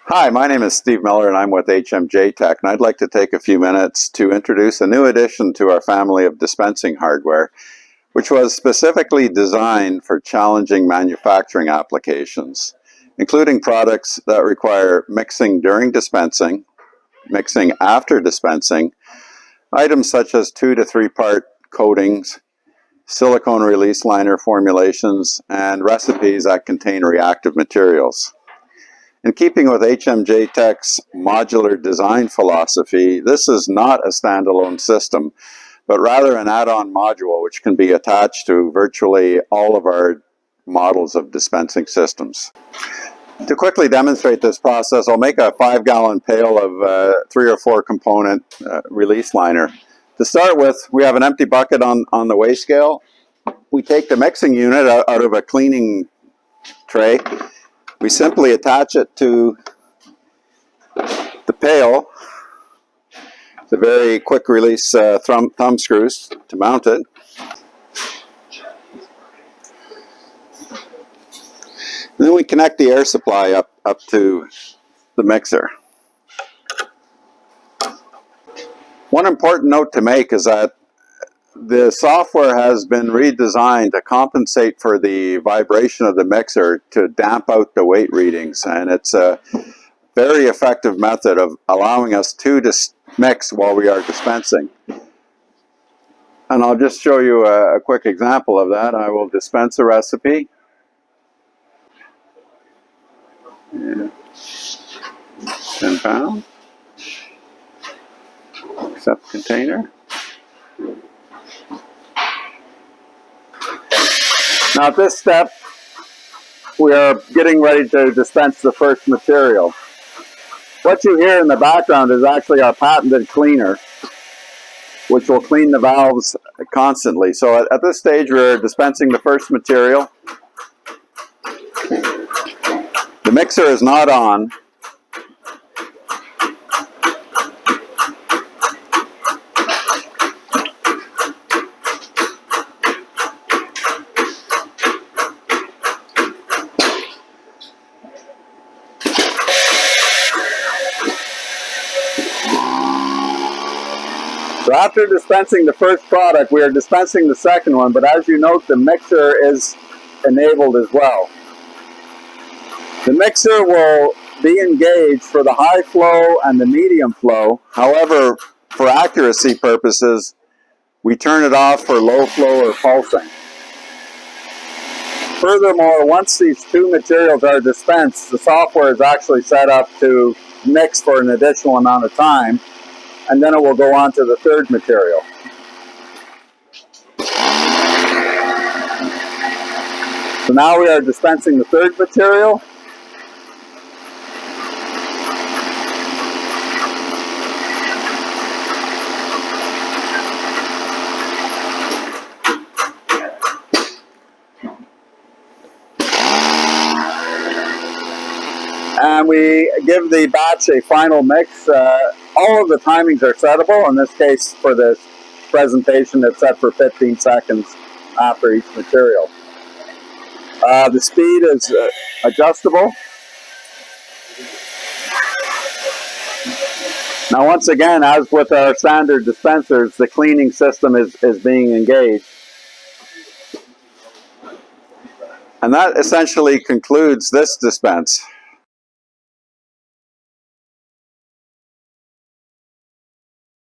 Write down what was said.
Hi, my name is Steve Miller and I'm with HMJ Tech, and I'd like to take a few minutes to introduce a new addition to our family of dispensing hardware, which was specifically designed for challenging manufacturing applications, including products that require mixing during dispensing, mixing after dispensing, items such as 2 to 3 part coatings, silicone release liner formulations, and recipes that contain reactive materials. In keeping with HMJ Tech's modular design philosophy, this is not a standalone system, but rather an add-on module which can be attached to virtually all of our models of dispensing systems. To quickly demonstrate this process, I'll make a 5-gallon pail of 3 or 4 component release liner. To start with, we have an empty bucket on the weigh scale. We take the mixing unit out of a cleaning tray. We simply attach it to the pail. It's a very quick release thumb screws to mount it. And then we connect the air supply up to the mixer. One important note to make is that the software has been redesigned to compensate for the vibration of the mixer to damp out the weight readings, and it's a very effective method of allowing us to mix while we are dispensing. And I'll just show you a quick example of that. I will dispense a recipe. 10 pounds. Accept container. Now at this step, we are getting ready to dispense the first material. What you hear in the background is actually our patented cleaner, which will clean the valves constantly. So at this stage, we're dispensing the first material. The mixer is not on. So after dispensing the first product, we are dispensing the second one, but as you note, the mixer is enabled as well. The mixer will be engaged for the high flow and the medium flow. However, for accuracy purposes, we turn it off for low flow or pulsing. Furthermore, once these two materials are dispensed, the software is actually set up to mix for an additional amount of time, and then it will go on to the third material. So now we are dispensing the third material. And we give the batch a final mix. All of the timings are settable. In this case, for this presentation, it's set for 15 seconds after each material. The speed is adjustable. Now, once again, as with our standard dispensers, the cleaning system is being engaged. And that essentially concludes this dispense.